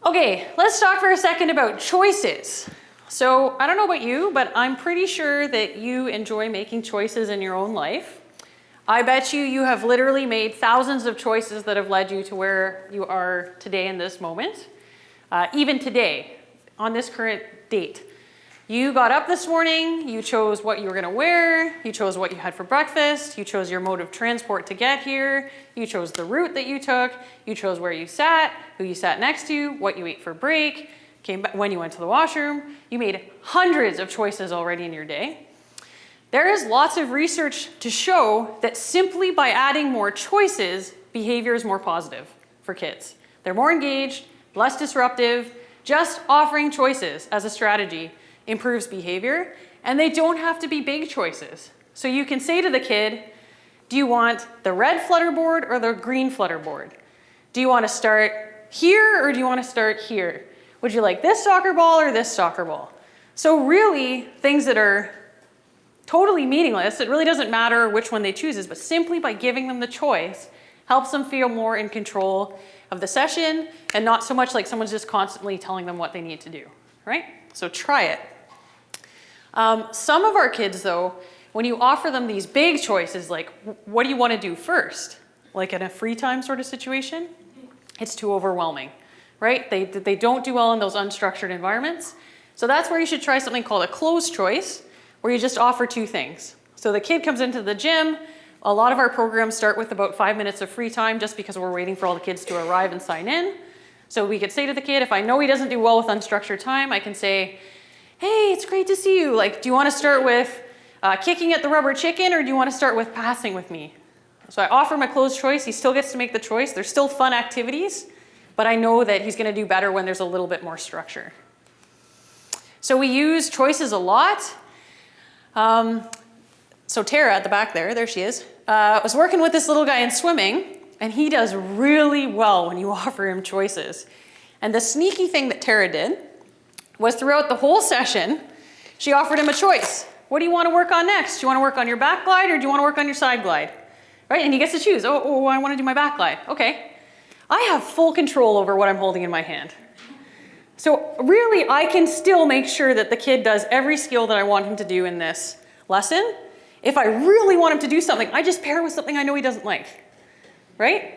Okay, let's talk for a second about choices. So I don't know about you, but I'm pretty sure that you enjoy making choices in your own life. I bet you have literally made thousands of choices that have led you to where you are today in this moment. Even today, on this current date. You got up this morning, you chose what you were gonna wear, you chose what you had for breakfast, you chose your mode of transport to get here, you chose the route that you took, you chose where you sat, who you sat next to, what you ate for break, came back when you went to the washroom. You made hundreds of choices already in your day. There is lots of research to show that simply by adding more choices, behavior is more positive for kids. They're more engaged, less disruptive. Just offering choices as a strategy improves behavior, and they don't have to be big choices. So you can say to the kid, do you want the red flutterboard or the green flutterboard? Do you want to start here or do you want to start here? Would you like this soccer ball or this soccer ball? So really, things that are totally meaningless, it really doesn't matter which one they choose, but simply by giving them the choice helps them feel more in control of the session and not so much like someone's just constantly telling them what they need to do, right? So try it. Some of our kids though, when you offer them these big choices, like what do you want to do first? Like in a free time sort of situation, it's too overwhelming, right? They don't do well in those unstructured environments. So that's where you should try something called a closed choice, where you just offer two things. So the kid comes into the gym. A lot of our programs start with about 5 minutes of free time just because we're waiting for all the kids to arrive and sign in. So we could say to the kid, if I know he doesn't do well with unstructured time, I can say, hey, it's great to see you. Like, do you want to start with kicking at the rubber chicken or do you want to start with passing with me? So I offer him a closed choice. He still gets to make the choice. They're still fun activities, but I know that he's going to do better when there's a little bit more structure. So we use choices a lot. So Tara at the back there she is, was working with this little guy in swimming, and he does really well when you offer him choices. And the sneaky thing that Tara did was throughout the whole session, she offered him a choice. What do you want to work on next? Do you want to work on your back glide or do you want to work on your side glide? Right, and he gets to choose. Oh, I want to do my back glide. Okay. I have full control over what I'm holding in my hand. So really, I can still make sure that the kid does every skill that I want him to do in this lesson. If I really want him to do something, I just pair with something I know he doesn't like, right?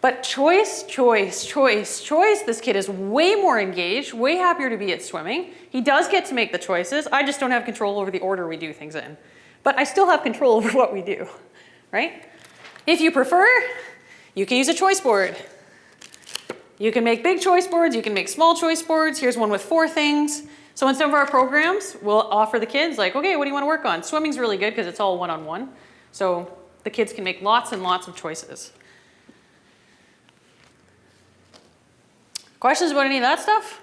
But choice, this kid is way more engaged, way happier to be at swimming. He does get to make the choices. I just don't have control over the order we do things in. But I still have control over what we do, right? If you prefer, you can use a choice board. You can make big choice boards, you can make small choice boards. Here's one with 4 things. So in some of our programs, we'll offer the kids like, okay, what do you want to work on? Swimming's really good because it's all one-on-one. So the kids can make lots and lots of choices. Questions about any of that stuff?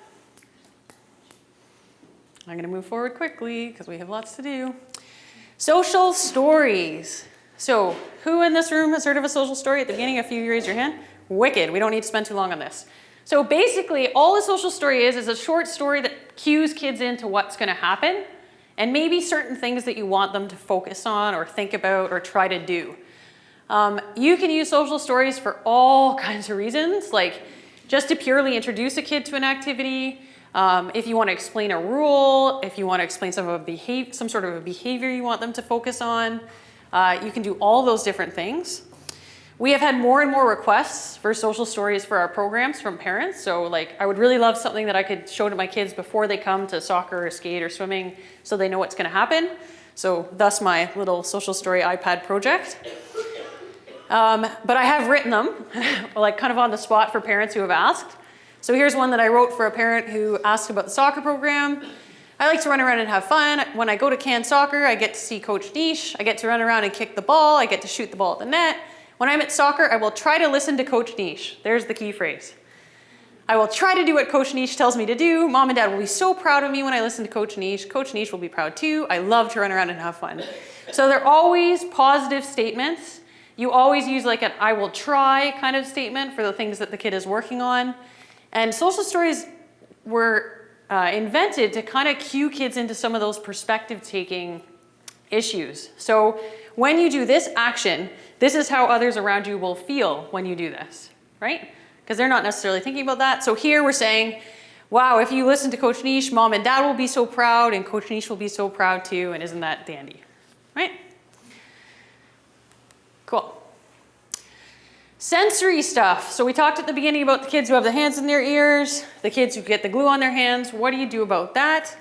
I'm going to move forward quickly because we have lots to do. Social stories. So who in this room has heard of a social story at the beginning? If you raise your hand. Wicked. We don't need to spend too long on this. So basically, all a social story is a short story that cues kids into what's going to happen and maybe certain things that you want them to focus on or think about or try to do. You can use social stories for all kinds of reasons, like just to purely introduce a kid to an activity, if you want to explain a rule, if you want to explain some sort of a behavior you want them to focus on. You can do all those different things. We have had more and more requests for social stories for our programs from parents. So like, I would really love something that I could show to my kids before they come to soccer or skate or swimming so they know what's going to happen. So thus my little social story iPad project. But I have written them like kind of on the spot for parents who have asked. So here's one that I wrote for a parent who asked about the soccer program. I like to run around and have fun. When I go to Can Soccer, I get to see Coach Niche. I get to run around and kick the ball. I get to shoot the ball at the net. When I'm at soccer, I will try to listen to Coach Niche. There's the key phrase. I will try to do what Coach Niche tells me to do. Mom and Dad will be so proud of me when I listen to Coach Niche. Coach Niche will be proud too. I love to run around and have fun. So they're always positive statements. You always use like an I will try kind of statement for the things that the kid is working on. And social stories were invented to kind of cue kids into some of those perspective-taking issues. So when you do this action, this is how others around you will feel when you do this, right? because they're not necessarily thinking about that. So here we're saying, wow, if you listen to Coach Niche, mom and dad will be so proud, and Coach Niche will be so proud too, and isn't that dandy, right? Cool. Sensory stuff. So we talked at the beginning about the kids who have the hands in their ears, the kids who get the glue on their hands. What do you do about that?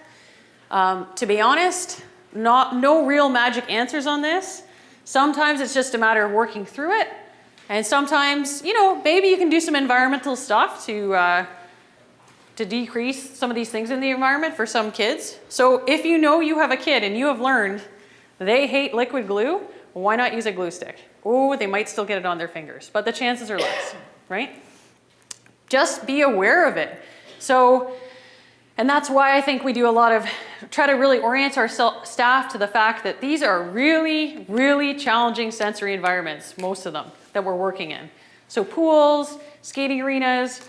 To be honest, no real magic answers on this. Sometimes it's just a matter of working through it. And sometimes, you know, maybe you can do some environmental stuff to decrease some of these things in the environment for some kids. So if you know you have a kid and you have learned they hate liquid glue, why not use a glue stick? Oh, they might still get it on their fingers, but the chances are less, right? Just be aware of it. So, and that's why I think we do a lot of, try to really orient our staff to the fact that these are really, really challenging sensory environments, most of them, that we're working in. So pools, skating arenas,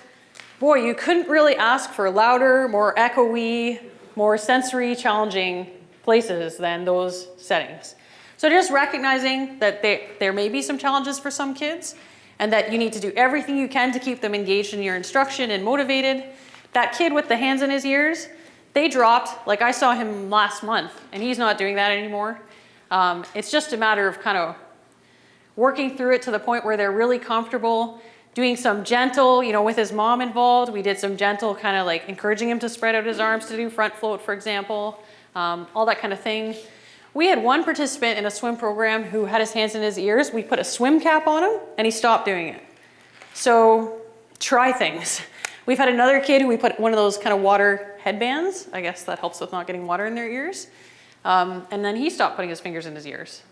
boy, you couldn't really ask for louder, more echoey, more sensory challenging places than those settings. So just recognizing that there may be some challenges for some kids and that you need to do everything you can to keep them engaged in your instruction and motivated. That kid with the hands in his ears, they dropped, like I saw him last month, and he's not doing that anymore. It's just a matter of kind of working through it to the point where they're really comfortable, doing some gentle, you know, with his mom involved, we did some gentle kind of like encouraging him to spread out his arms to do front float, for example, all that kind of thing. We had one participant in a swim program who had his hands in his ears. We put a swim cap on him and he stopped doing it. So try things. We've had another kid who we put one of those kind of water headbands. I guess that helps with not getting water in their ears. And then he stopped putting his fingers in his ears.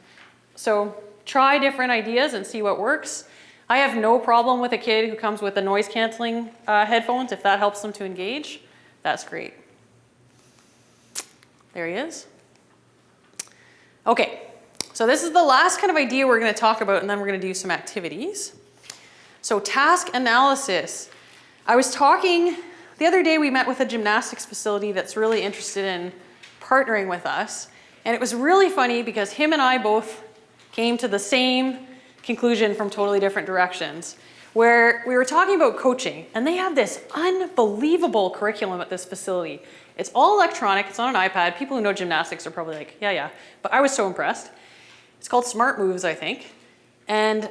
So try different ideas and see what works. I have no problem with a kid who comes with the noise canceling headphones. If that helps them to engage, that's great. There he is. Okay, so this is the last kind of idea we're going to talk about, and then we're going to do some activities. So task analysis. I was talking, the other day we met with a gymnastics facility that's really interested in partnering with us. And it was really funny because him and I both came to the same conclusion from totally different directions, where we were talking about coaching, and they have this unbelievable curriculum at this facility. It's all electronic, it's on an iPad. People who know gymnastics are probably like, yeah, but I was so impressed. It's called Smart Moves, I think. And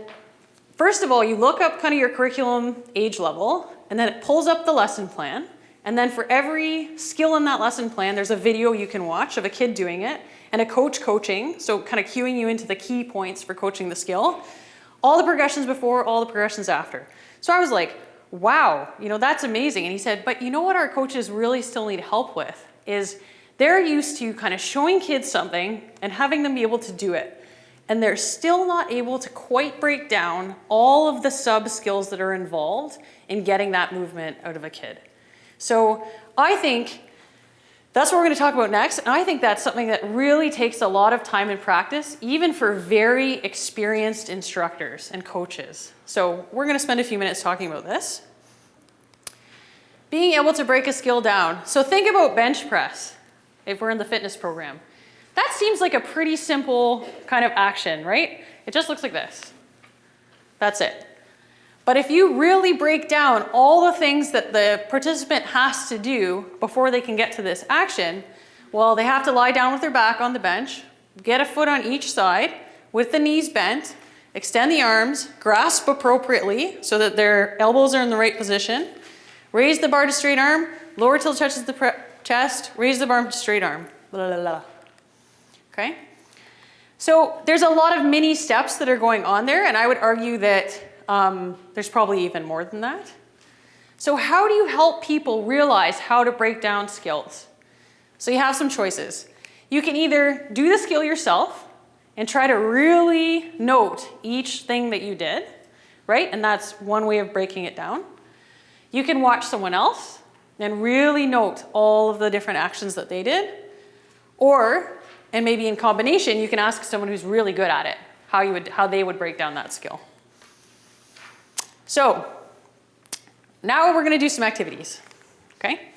first of all, you look up kind of your curriculum age level, and then it pulls up the lesson plan. And then for every skill in that lesson plan, there's a video you can watch of a kid doing it, and a coach coaching, so kind of cueing you into the key points for coaching the skill. All the progressions before, all the progressions after. So I was like, wow, you know, that's amazing. And he said, but you know what our coaches really still need help with is they're used to kind of showing kids something and having them be able to do it. And they're still not able to quite break down all of the sub skills that are involved in getting that movement out of a kid. So I think that's what we're going to talk about next. And I think that's something that really takes a lot of time and practice, even for very experienced instructors and coaches. So we're going to spend a few minutes talking about this. Being able to break a skill down. So think about bench press, if we're in the fitness program. That seems like a pretty simple kind of action, right? It just looks like this. That's it. But if you really break down all the things that the participant has to do before they can get to this action, well, they have to lie down with their back on the bench, get a foot on each side with the knees bent, extend the arms, grasp appropriately so that their elbows are in the right position, raise the bar to straight arm, lower till it touches the chest, raise the bar to straight arm. Blah, blah, blah. Okay? So there's a lot of mini steps that are going on there, and I would argue that there's probably even more than that. So how do you help people realize how to break down skills? So you have some choices. You can either do the skill yourself and try to really note each thing that you did, right? And that's one way of breaking it down. You can watch someone else and really note all of the different actions that they did. Or, and maybe in combination, you can ask someone who's really good at it how they would break down that skill. So now we're going to do some activities, okay?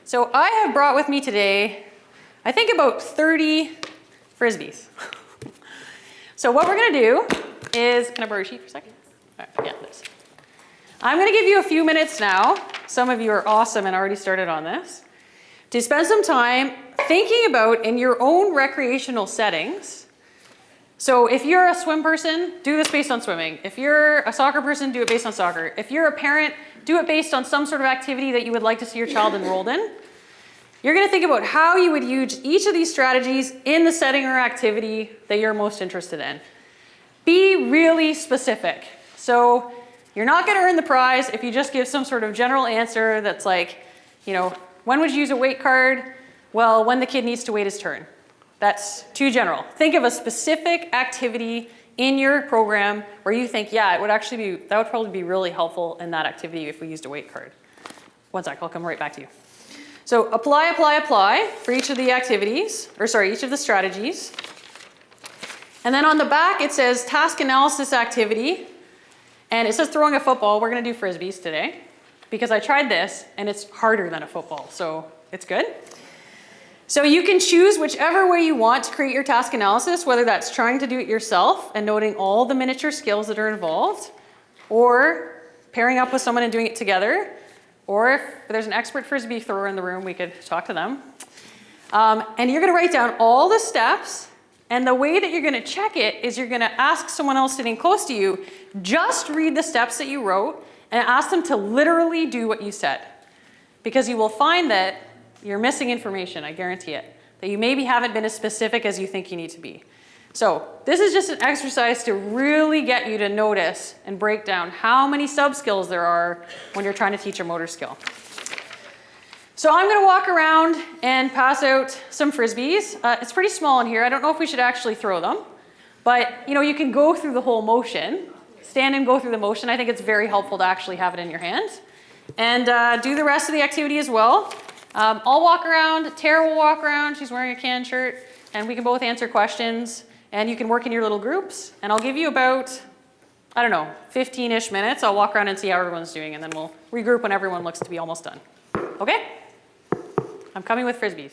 So I have brought with me today, I think about 30 Frisbees. So what we're going to do is, can I borrow your sheet for a second? All right, yeah, this. I'm gonna give you a few minutes now. Some of you are awesome and already started on this. To spend some time thinking about in your own recreational settings. So if you're a swim person, do this based on swimming. If you're a soccer person, do it based on soccer. If you're a parent, do it based on some sort of activity that you would like to see your child enrolled in. You're gonna think about how you would use each of these strategies in the setting or activity that you're most interested in. Be really specific. So you're not gonna earn the prize if you just give some sort of general answer that's like, when would you use a weight card? Well, when the kid needs to wait his turn. That's too general. Think of a specific activity in your program where you think, yeah, that would probably be really helpful in that activity if we used a weight card. One sec, I'll come right back to you. So apply for each of the activities, each of the strategies. And then on the back, it says task analysis activity. And it says throwing a football. We're gonna do Frisbees today because I tried this and it's harder than a football, so it's good. So you can choose whichever way you want to create your task analysis, whether that's trying to do it yourself and noting all the miniature skills that are involved, or pairing up with someone and doing it together, or if there's an expert Frisbee thrower in the room, we could talk to them. And you're gonna write down all the steps, and the way that you're gonna check it is you're gonna ask someone else sitting close to you, just read the steps that you wrote and ask them to literally do what you said. Because you will find that you're missing information, I guarantee it. That you maybe haven't been as specific as you think you need to be. So this is just an exercise to really get you to notice and break down how many sub-skills there are when you're trying to teach a motor skill. So I'm gonna walk around and pass out some Frisbees. It's pretty small in here. I don't know if we should actually throw them, but you can go through the whole motion. Stand and go through the motion. I think it's very helpful to actually have it in your hand. And do the rest of the activity as well. I'll walk around, Tara will walk around, she's wearing a can shirt, and we can both answer questions, and you can work in your little groups, and I'll give you about, 15-ish minutes. I'll walk around and see how everyone's doing, and then we'll regroup when everyone looks to be almost done. Okay? I'm coming with Frisbees.